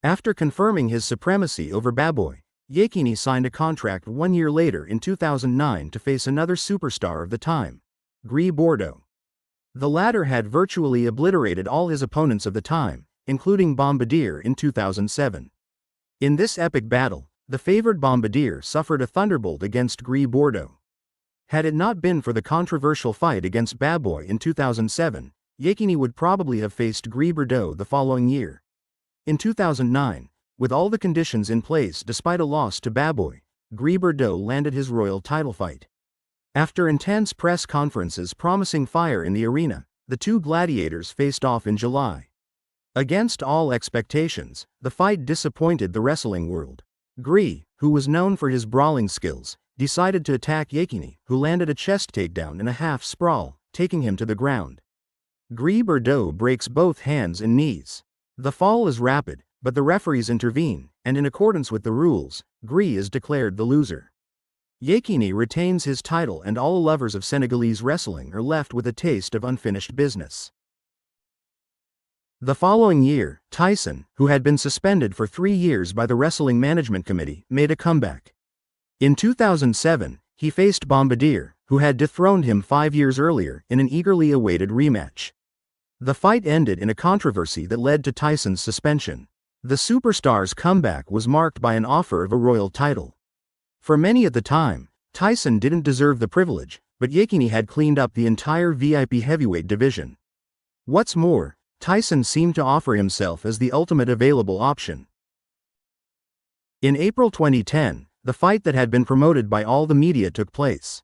After confirming his supremacy over Baboy, YEKINI signed a contract 1 year later in 2009 to face another superstar of the time, Gris Bordeaux. The latter had virtually obliterated all his opponents of the time, including Bombardier in 2007. In this epic battle, the favored Bombardier suffered a thunderbolt against Gris Bordeaux. Had it not been for the controversial fight against Baboy in 2007, YEKINI would probably have faced Gris Bordeaux the following year. In 2009, with all the conditions in place despite a loss to Baboy, Gris Bordeaux landed his royal title fight. After intense press conferences promising fire in the arena, the two gladiators faced off in July. Against all expectations, the fight disappointed the wrestling world. Gris, who was known for his brawling skills, decided to attack YEKINI, who landed a chest takedown in a half sprawl, taking him to the ground. Gris Bordeaux breaks both hands and knees. The fall is rapid, but the referees intervene, and in accordance with the rules, Gris is declared the loser. YEKINI retains his title and all lovers of Senegalese wrestling are left with a taste of unfinished business. The following year, Tyson, who had been suspended for 3 years by the Wrestling Management Committee, made a comeback. In 2007, he faced Bombardier, who had dethroned him 5 years earlier, in an eagerly awaited rematch. The fight ended in a controversy that led to Tyson's suspension. The superstar's comeback was marked by an offer of a royal title. For many at the time, Tyson didn't deserve the privilege, but YEKINI had cleaned up the entire VIP heavyweight division. What's more, Tyson seemed to offer himself as the ultimate available option. In April 2010, the fight that had been promoted by all the media took place.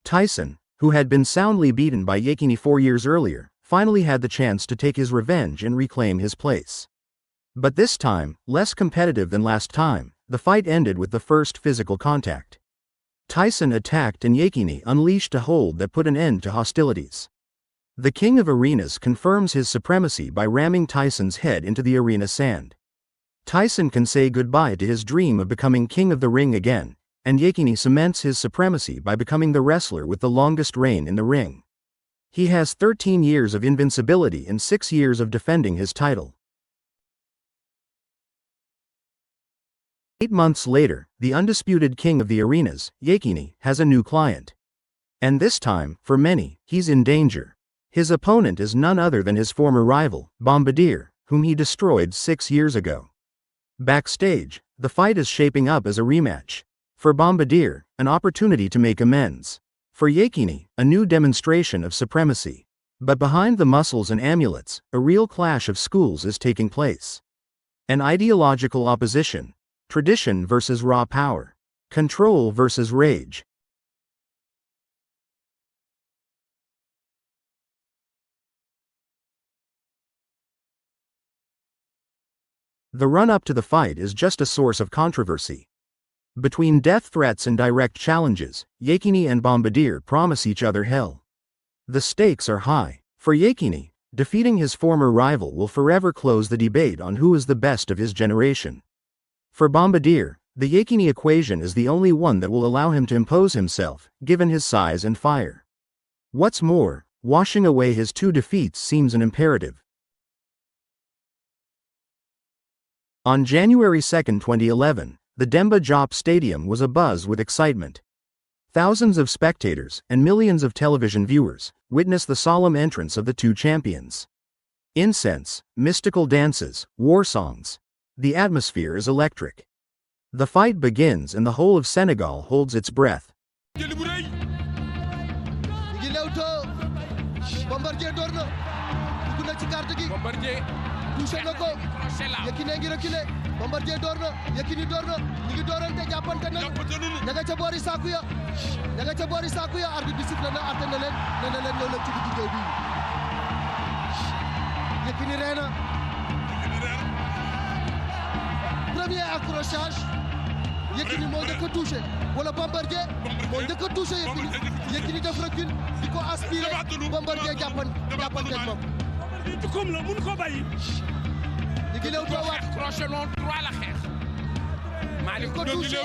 Tyson, who had been soundly beaten by YEKINI 4 years earlier, finally had the chance to take his revenge and reclaim his place. But this time, less competitive than last time, the fight ended with the first physical contact. Tyson attacked and YEKINI unleashed a hold that put an end to hostilities. The King of Arenas confirms his supremacy by ramming Tyson's head into the arena sand. Tyson can say goodbye to his dream of becoming king of the ring again, and YEKINI cements his supremacy by becoming the wrestler with the longest reign in the ring. He has 13 years of invincibility and 6 years of defending his title. 8 months later, the undisputed king of the arenas, YEKINI, has a new client. And this time, for many, he's in danger. His opponent is none other than his former rival, Bombardier, whom he destroyed 6 years ago. Backstage, the fight is shaping up as a rematch. For Bombardier, an opportunity to make amends. For YEKINI, a new demonstration of supremacy. But behind the muscles and amulets, a real clash of schools is taking place. An ideological opposition. Tradition versus raw power. Control versus rage. The run-up to the fight is just a source of controversy. Between death threats and direct challenges, YEKINI and Bombardier promise each other hell. The stakes are high. For YEKINI, defeating his former rival will forever close the debate on who is the best of his generation. For Bombardier, the YEKINI equation is the only one that will allow him to impose himself, given his size and fire. What's more, washing away his 2 defeats seems an imperative. On January 2, 2011, the Demba Diop Stadium was abuzz with excitement. Thousands of spectators and millions of television viewers witnessed the solemn entrance of the 2 champions. Incense, mystical dances, war songs. The atmosphere is electric. The fight begins and the whole of Senegal holds its breath. touché na ko Yekini ngi reculé Bombardier door na Yekini door na ñu ngi doorante jàppante na ña nga ca boori saaku ya arbitre bi sifflé na atte na leen nee na leen ñëw leen ci digg géew bi Yekini reena premier accrochage Yekini moo njëkk a touché wala Bombardier moo njëkk a touché Yekini def recul di ko aspiré Bombardier jàppante moom comme la mun ko bàyyi di gi lew too waat crochet non droit la xeex Malick ko touché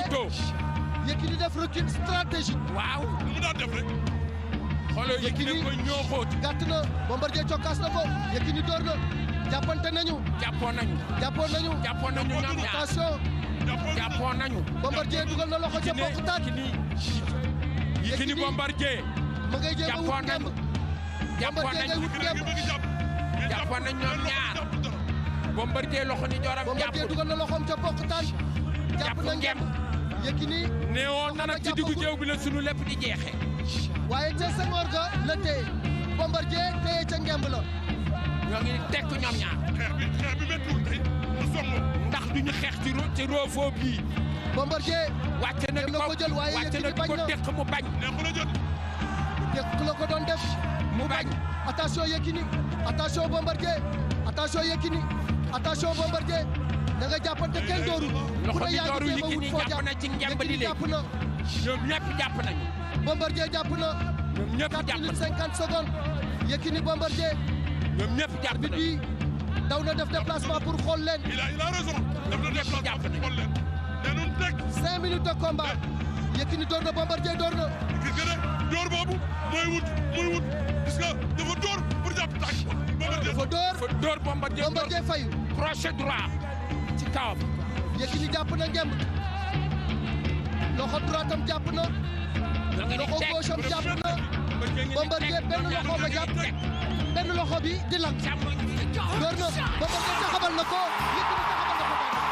Yekini def recul stratégique waaw mu doon def rek xoolal Yekini ko ñoo xoot gàtt na Bombardier cokkaas na ko Yekini door na jàppante nañu. jàppoon nañu. jàppoon nañu. jàppoon nañu ñoom ñaar. attention. jàppoon nañu. Bombardier dugal na loxo ca poqutaan. Yékini Bombardier. ma ngay jéem a wut jàppoon nañu. ngemb. jàppoon Bombardier ngay nañu. wut ngemb. jàppoon nañu ñoom ñaar. Bombardier loxo ni joram Bombardier jàpp. dugal na loxoom ca poqutaan. jàpp na ngemb. Yékini. neewoon na nag ci diggu géew bi la sunu lépp di jeexee. waaye ca Senghor ga la téye. Bombardier téye ca ngemb la. ñoo ngi tekk ñoom ñaar. xeex bi méttiwul tey mu songo. ndax duñu xeex ci roofoo bii. Bombardier. wàcc na di na ko jël waaye wàcc na Yékini di bañ ko na. tekk mu bañ. neexul a jot. dégg la ko doon def. mu bañ. attention Yékini. attention Bombardier. attention Yékini. attention Bombardier. da nga jàppante kenn dooru. loxo ku ne bi yaa ngi dooru jéem a wut Yékini foo jàpp na ci ngemb li Yékini jàpp na. ñoom ñëpp jàpp nañu. Bombardier jàpp na. ñoom ñëpp 4 jàpp minutes nañu. 50 secondes. Yékini Bombardier. ñoom ñëpp jàpp bi nañu. bii daw na def déplacement pour xool leen. il a raison. def na déplacement jàpp nañu. xool leen. nee nañu teg. 5 minutes de combat. Yékini door na Bombardier door na. gis nga ne door boobu mooy wut gis nga dafa door pour jàpp tànk. Bombardier dafa door. fa dóor Bombardier fayu. crochet droit ci kawam. Yékini jàpp na ngemb. loxo droitam jàpp na. ñoo ngi loxo teg. gauche am jàpp na. Bombardier benn loxo ba jàpp. benn loxo bi di lang. door na Bombardier taxabal na ko. Yékini taxabal na ko.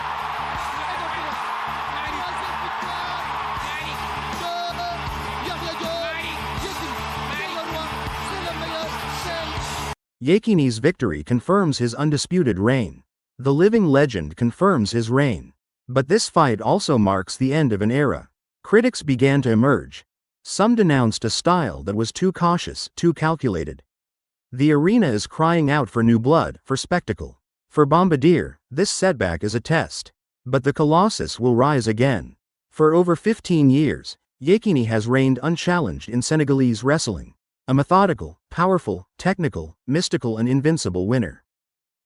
Yahya Diop. Yékini. C'est le roi. C'est le meilleur. C'est Yekini's victory confirms his undisputed reign. The living legend confirms his reign. But this fight also marks the end of an era. Critics began to emerge. Some denounced a style that was too cautious, too calculated. The arena is crying out for new blood, for spectacle. For Bombardier, this setback is a test. But the Colossus will rise again. For over 15 years, Yekini has reigned unchallenged in Senegalese wrestling. A methodical, powerful, technical, mystical and invincible winner.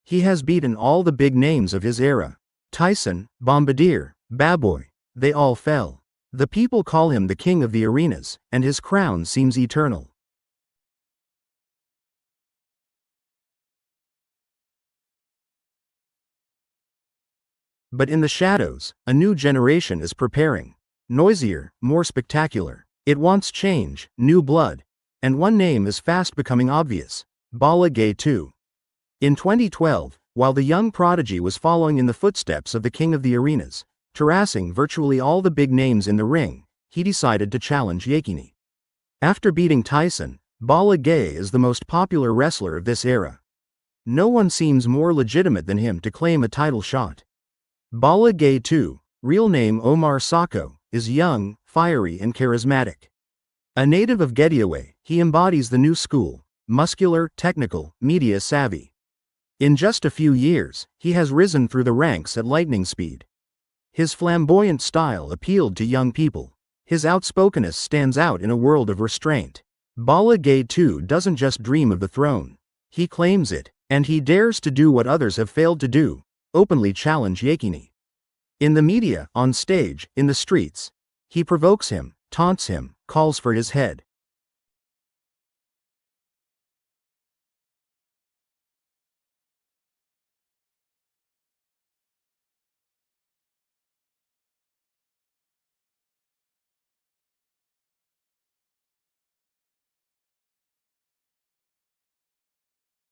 He has beaten all the big names of his era. Tyson, Bombardier, Baboy, they all fell. The people call him the king of the arenas, and his crown seems eternal. But in the shadows, a new generation is preparing. Noisier, more spectacular. It wants change, new blood. And one name is fast becoming obvious. Balla Gaye 2. In 2012, while the young prodigy was following in the footsteps of the king of the arenas, harassing virtually all the big names in the ring, he decided to challenge Yekini. After beating Tyson, Balla Gaye is the most popular wrestler of this era. No one seems more legitimate than him to claim a title shot. Balla Gaye 2, real name Omar Sako, is young, fiery and charismatic. A native of Gediawaye, he embodies the new school, muscular, technical, media savvy. In just a few years, he has risen through the ranks at lightning speed. His flamboyant style appealed to young people. His outspokenness stands out in a world of restraint. Balla Gaye 2 doesn't just dream of the throne. He claims it, and he dares to do what others have failed to do, openly challenge Yekini. In the media, on stage, in the streets, he provokes him, taunts him, calls for his head.